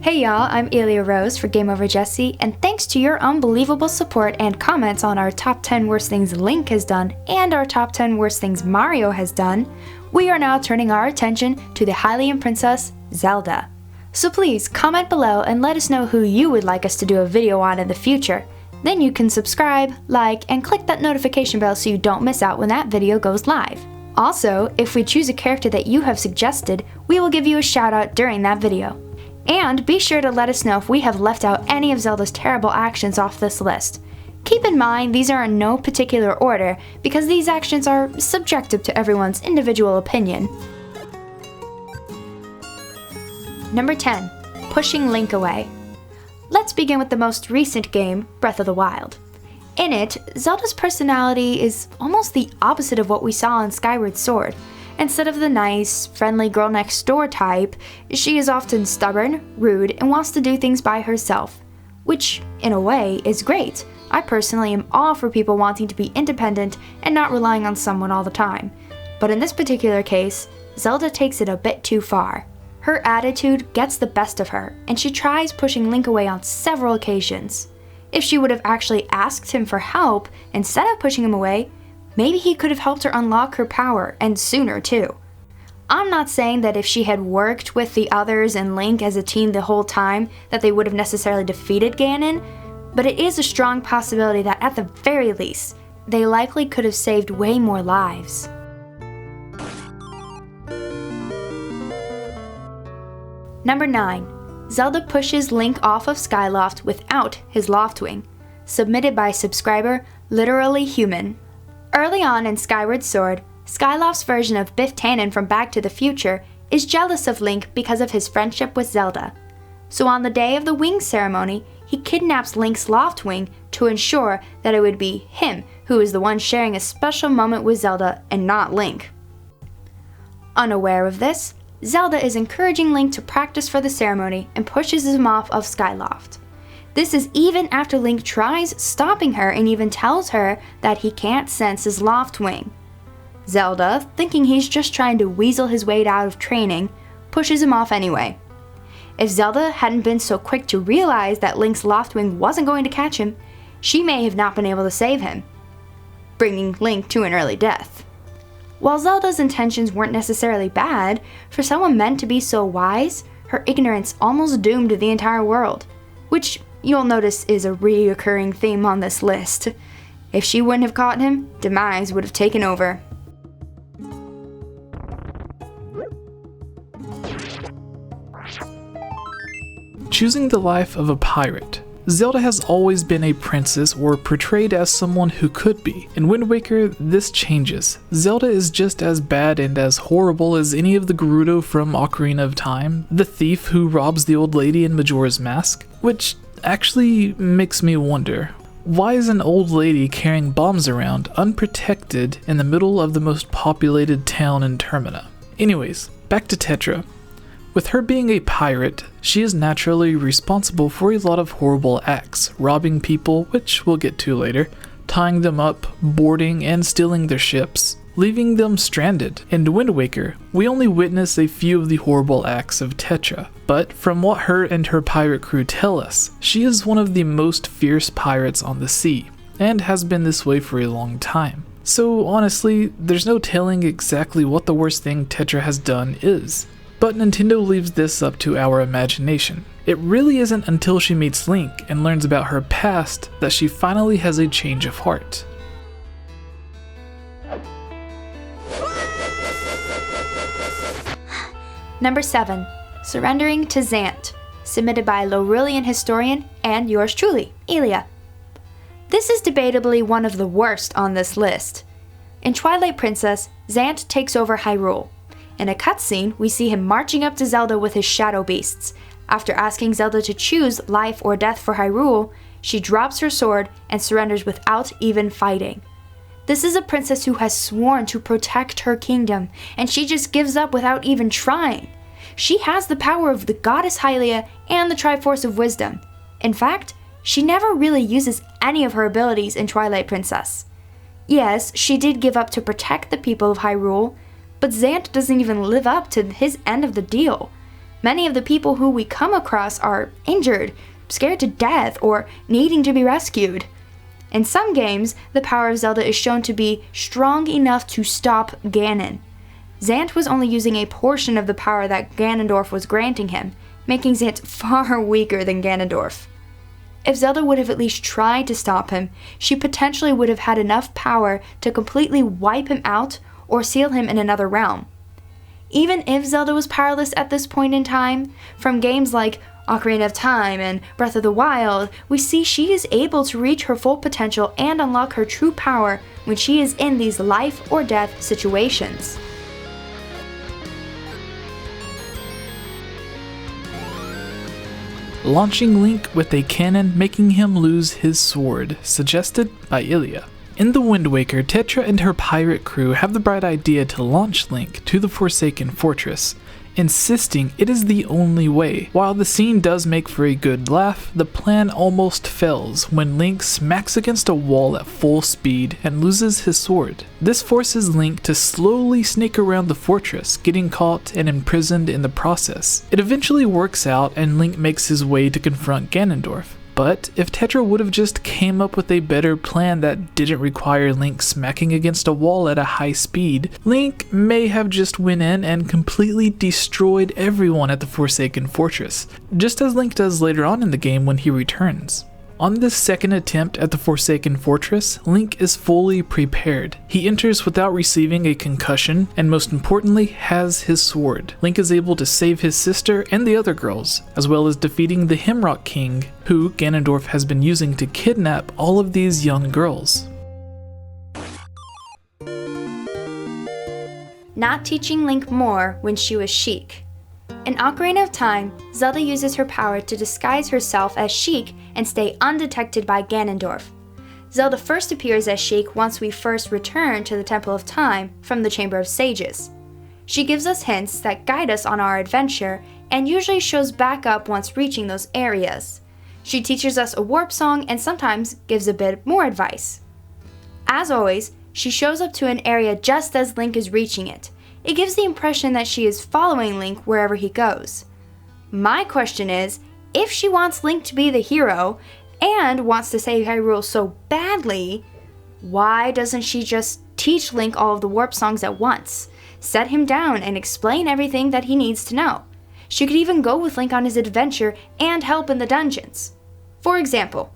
Hey y'all, I'm Elia Rose for GameOverJesse, and thanks to your unbelievable support and comments on our top 10 worst things Link has done and our top 10 worst things Mario has done, we are now turning our attention to the Hylian princess, Zelda. So please comment below and let us know who you would like us to do a video on in the future. Then you can subscribe, like, and click that notification bell so you don't miss out when that video goes live. Also, if we choose a character that you have suggested, we will give you a shout out during that video. And be sure to let us know if we have left out any of Zelda's terrible actions off this list. Keep in mind these are in no particular order because these actions are subjective to everyone's individual opinion. Number 10. Pushing Link away. Let's begin with the most recent game, Breath of the Wild. In it, Zelda's personality is almost the opposite of what we saw in Skyward Sword. Instead of the nice, friendly girl next door type, she is often stubborn, rude, and wants to do things by herself. Which, in a way, is great. I personally am all for people wanting to be independent and not relying on someone all the time. But in this particular case, Zelda takes it a bit too far. Her attitude gets the best of her, and she tries pushing Link away on several occasions. If she would have actually asked him for help instead of pushing him away, maybe he could have helped her unlock her power, and sooner too. I'm not saying that if she had worked with the others and Link as a team the whole time that they would have necessarily defeated Ganon, but it is a strong possibility that at the very least, they likely could have saved way more lives. Number 9. Zelda pushes Link off of Skyloft without his Loftwing. Submitted by subscriber Literally Human. Early on in Skyward Sword, Skyloft's version of Biff Tannen from Back to the Future is jealous of Link because of his friendship with Zelda. So on the day of the wing ceremony, he kidnaps Link's Loftwing to ensure that it would be him who is the one sharing a special moment with Zelda and not Link. Unaware of this, Zelda is encouraging Link to practice for the ceremony and pushes him off of Skyloft. This is even after Link tries stopping her and even tells her that he can't sense his Loftwing. Zelda, thinking he's just trying to weasel his way out of training, pushes him off anyway. If Zelda hadn't been so quick to realize that Link's Loftwing wasn't going to catch him, she may have not been able to save him, bringing Link to an early death. While Zelda's intentions weren't necessarily bad, for someone meant to be so wise, her ignorance almost doomed the entire world, which you'll notice is a reoccurring theme on this list. If she wouldn't have caught him, demise would have taken over. Choosing the life of a pirate. Zelda has always been a princess or portrayed as someone who could be. In Wind Waker, this changes. Zelda is just as bad and as horrible as any of the Gerudo from Ocarina of Time, the thief who robs the old lady in Majora's Mask, which actually makes me wonder, why is an old lady carrying bombs around unprotected in the middle of the most populated town in Termina? Anyways, back to Tetra. With her being a pirate, she is naturally responsible for a lot of horrible acts, robbing people, which we'll get to later, tying them up, boarding and stealing their ships, leaving them stranded. In Wind Waker, we only witness a few of the horrible acts of Tetra, but from what her and her pirate crew tell us, she is one of the most fierce pirates on the sea, and has been this way for a long time. So honestly, there's no telling exactly what the worst thing Tetra has done is. But Nintendo leaves this up to our imagination. It really isn't until she meets Link and learns about her past that she finally has a change of heart. Number 7. Surrendering to Zant. Submitted by Lorillian Historian and yours truly, Elia. This is debatably one of the worst on this list. In Twilight Princess, Zant takes over Hyrule. In a cutscene, we see him marching up to Zelda with his shadow beasts. After asking Zelda to choose life or death for Hyrule, she drops her sword and surrenders without even fighting. This is a princess who has sworn to protect her kingdom, and she just gives up without even trying. She has the power of the goddess Hylia and the Triforce of Wisdom. In fact, she never really uses any of her abilities in Twilight Princess. Yes, she did give up to protect the people of Hyrule, but Zant doesn't even live up to his end of the deal. Many of the people who we come across are injured, scared to death, or needing to be rescued. In some games, the power of Zelda is shown to be strong enough to stop Ganon. Zant was only using a portion of the power that Ganondorf was granting him, making Zant far weaker than Ganondorf. If Zelda would have at least tried to stop him, she potentially would have had enough power to completely wipe him out or seal him in another realm. Even if Zelda was powerless at this point in time, from games like Ocarina of Time and Breath of the Wild, we see she is able to reach her full potential and unlock her true power when she is in these life or death situations. Launching Link with a cannon, making him lose his sword, suggested by Ilya. In The Wind Waker, Tetra and her pirate crew have the bright idea to launch Link to the Forsaken Fortress, insisting it is the only way. While the scene does make for a good laugh, the plan almost fails when Link smacks against a wall at full speed and loses his sword. This forces Link to slowly snake around the fortress, getting caught and imprisoned in the process. It eventually works out and Link makes his way to confront Ganondorf. But if Tetra would have just came up with a better plan that didn't require Link smacking against a wall at a high speed, Link may have just went in and completely destroyed everyone at the Forsaken Fortress, just as Link does later on in the game when he returns. On this second attempt at the Forsaken Fortress, Link is fully prepared. He enters without receiving a concussion, and most importantly, has his sword. Link is able to save his sister and the other girls, as well as defeating the Himrock King, who Ganondorf has been using to kidnap all of these young girls. Not teaching Link more when she was Sheik. In Ocarina of Time, Zelda uses her power to disguise herself as Sheik and stay undetected by Ganondorf. Zelda first appears as Sheik once we first return to the Temple of Time from the Chamber of Sages. She gives us hints that guide us on our adventure and usually shows back up once reaching those areas. She teaches us a warp song and sometimes gives a bit more advice. As always, she shows up to an area just as Link is reaching it. It gives the impression that she is following Link wherever he goes. My question is, if she wants Link to be the hero and wants to save Hyrule so badly, why doesn't she just teach Link all of the warp songs at once, set him down and explain everything that he needs to know? She could even go with Link on his adventure and help in the dungeons. For example,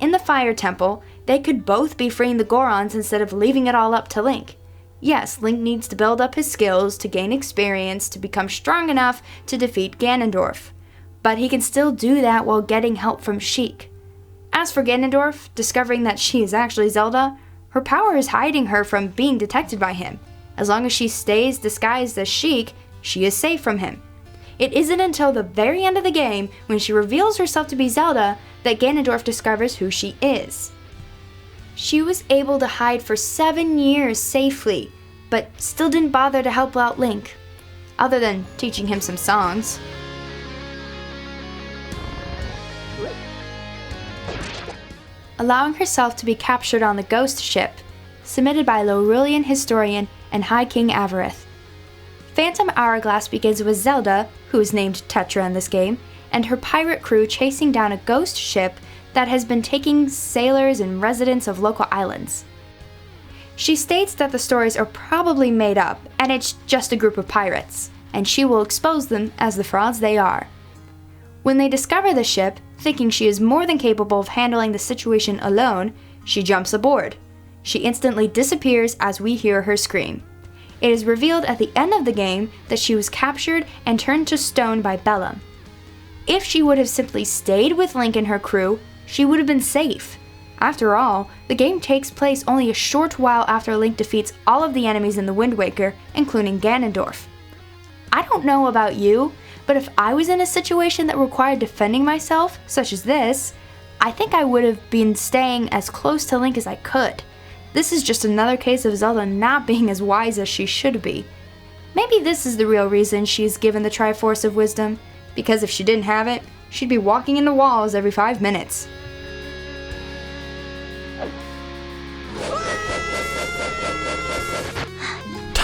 in the Fire Temple, they could both be freeing the Gorons instead of leaving it all up to Link. Yes, Link needs to build up his skills to gain experience to become strong enough to defeat Ganondorf, but he can still do that while getting help from Sheik. As for Ganondorf, discovering that she is actually Zelda, her power is hiding her from being detected by him. As long as she stays disguised as Sheik, she is safe from him. It isn't until the very end of the game, when she reveals herself to be Zelda, that Ganondorf discovers who she is. She was able to hide for 7 years safely, but still didn't bother to help out Link, other than teaching him some songs. Allowing herself to be captured on the ghost ship, submitted by Laurelian historian and High King Avarith. Phantom Hourglass begins with Zelda, who is named Tetra in this game, and her pirate crew chasing down a ghost ship that has been taking sailors and residents of local islands. She states that the stories are probably made up, and it's just a group of pirates, and she will expose them as the frauds they are. When they discover the ship, thinking she is more than capable of handling the situation alone, she jumps aboard. She instantly disappears as we hear her scream. It is revealed at the end of the game that she was captured and turned to stone by Bellum. If she would have simply stayed with Link and her crew, she would have been safe. After all, the game takes place only a short while after Link defeats all of the enemies in the Wind Waker, including Ganondorf. I don't know about you, but if I was in a situation that required defending myself, such as this, I think I would have been staying as close to Link as I could. This is just another case of Zelda not being as wise as she should be. Maybe this is the real reason she is given the Triforce of Wisdom, because if she didn't have it, she'd be walking into walls every 5 minutes.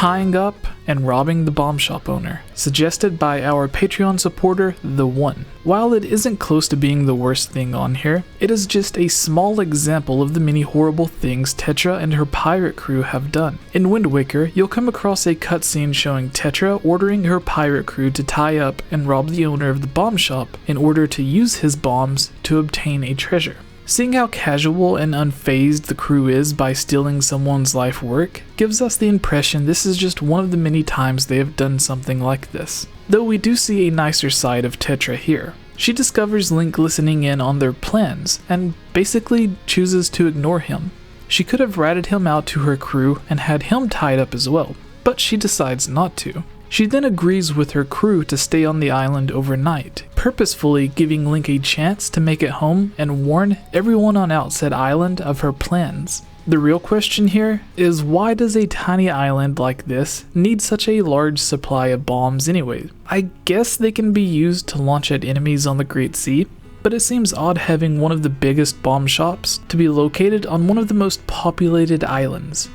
tying up, and robbing the bomb shop owner, suggested by our Patreon supporter, The One. While it isn't close to being the worst thing on here, it is just a small example of the many horrible things Tetra and her pirate crew have done. In Wind Waker, you'll come across a cutscene showing Tetra ordering her pirate crew to tie up and rob the owner of the bomb shop in order to use his bombs to obtain a treasure. Seeing how casual and unfazed the crew is by stealing someone's life work gives us the impression this is just one of the many times they have done something like this. Though we do see a nicer side of Tetra here. She discovers Link listening in on their plans and basically chooses to ignore him. She could have ratted him out to her crew and had him tied up as well, but she decides not to. She then agrees with her crew to stay on the island overnight, purposefully giving Link a chance to make it home and warn everyone on Outset Island of her plans. The real question here is, why does a tiny island like this need such a large supply of bombs anyway? I guess they can be used to launch at enemies on the Great Sea, but it seems odd having one of the biggest bomb shops to be located on one of the most populated islands.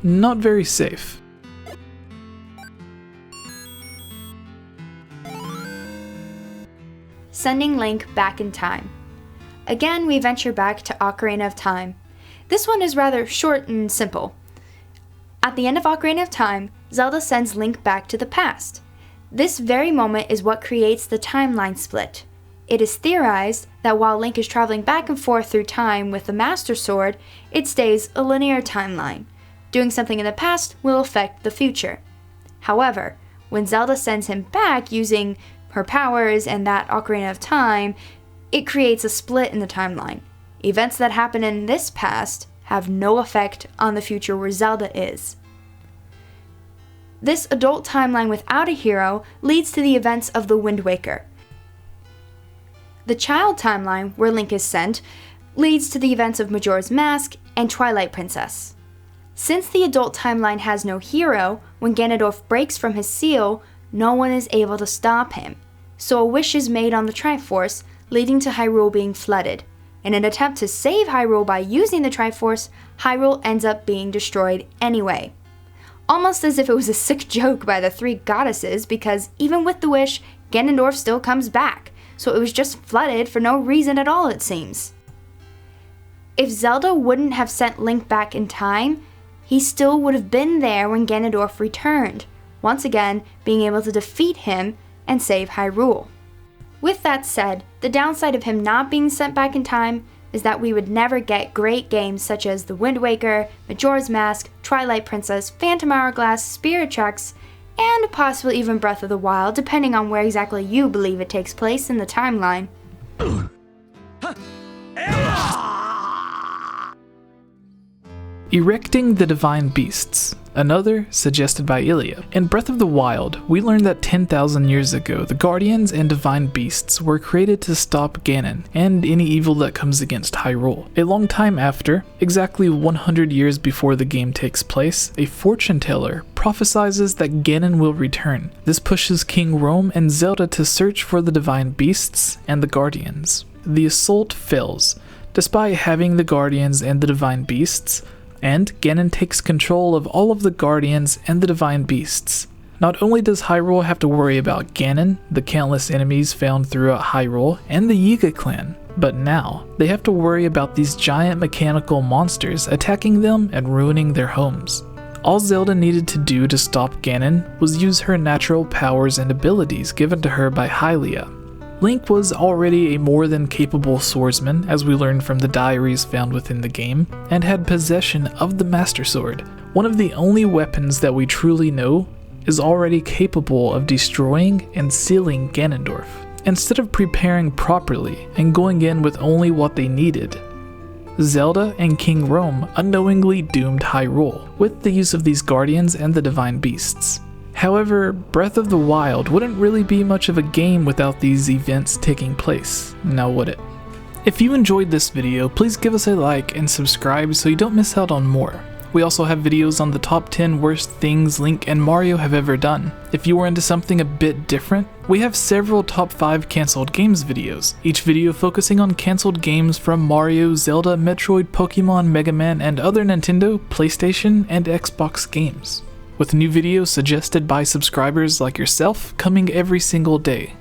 Not very safe. Sending Link back in time. Again, we venture back to Ocarina of Time. This one is rather short and simple. At the end of Ocarina of Time, Zelda sends Link back to the past. This very moment is what creates the timeline split. It is theorized that while Link is traveling back and forth through time with the Master Sword, it stays a linear timeline. Doing something in the past will affect the future. However, when Zelda sends him back using her powers and that Ocarina of Time, it creates a split in the timeline. Events that happen in this past have no effect on the future where Zelda is. This adult timeline without a hero leads to the events of the Wind Waker. The child timeline, where Link is sent, leads to the events of Majora's Mask and Twilight Princess. Since the adult timeline has no hero, when Ganondorf breaks from his seal, no one is able to stop him, so a wish is made on the Triforce, leading to Hyrule being flooded. In an attempt to save Hyrule by using the Triforce, Hyrule ends up being destroyed anyway. Almost as if it was a sick joke by the three goddesses, because even with the wish, Ganondorf still comes back, so it was just flooded for no reason at all, it seems. If Zelda wouldn't have sent Link back in time, he still would have been there when Ganondorf returned, once again being able to defeat him and save Hyrule. With that said, the downside of him not being sent back in time is that we would never get great games such as The Wind Waker, Majora's Mask, Twilight Princess, Phantom Hourglass, Spirit Tracks, and possibly even Breath of the Wild, depending on where exactly you believe it takes place in the timeline. Erecting the Divine Beasts, another suggested by Ilya. In Breath of the Wild, we learned that 10,000 years ago, the Guardians and Divine Beasts were created to stop Ganon and any evil that comes against Hyrule. A long time after, exactly 100 years before the game takes place, a fortune teller prophesizes that Ganon will return. This pushes King Rome and Zelda to search for the Divine Beasts and the Guardians. The assault fails, despite having the Guardians and the Divine Beasts, and Ganon takes control of all of the Guardians and the Divine Beasts. Not only does Hyrule have to worry about Ganon, the countless enemies found throughout Hyrule, and the Yiga clan, but now they have to worry about these giant mechanical monsters attacking them and ruining their homes. All Zelda needed to do to stop Ganon was use her natural powers and abilities given to her by Hylia. Link was already a more than capable swordsman, as we learned from the diaries found within the game, and had possession of the Master Sword. One of the only weapons that we truly know is already capable of destroying and sealing Ganondorf. Instead of preparing properly and going in with only what they needed, Zelda and King Rome unknowingly doomed Hyrule with the use of these Guardians and the Divine Beasts. However, Breath of the Wild wouldn't really be much of a game without these events taking place, now would it? If you enjoyed this video, please give us a like and subscribe so you don't miss out on more. We also have videos on the top 10 worst things Link and Mario have ever done. If you are into something a bit different, we have several top 5 cancelled games videos, each video focusing on cancelled games from Mario, Zelda, Metroid, Pokemon, Mega Man, and other Nintendo, PlayStation, and Xbox games. with new videos suggested by subscribers like yourself coming every single day.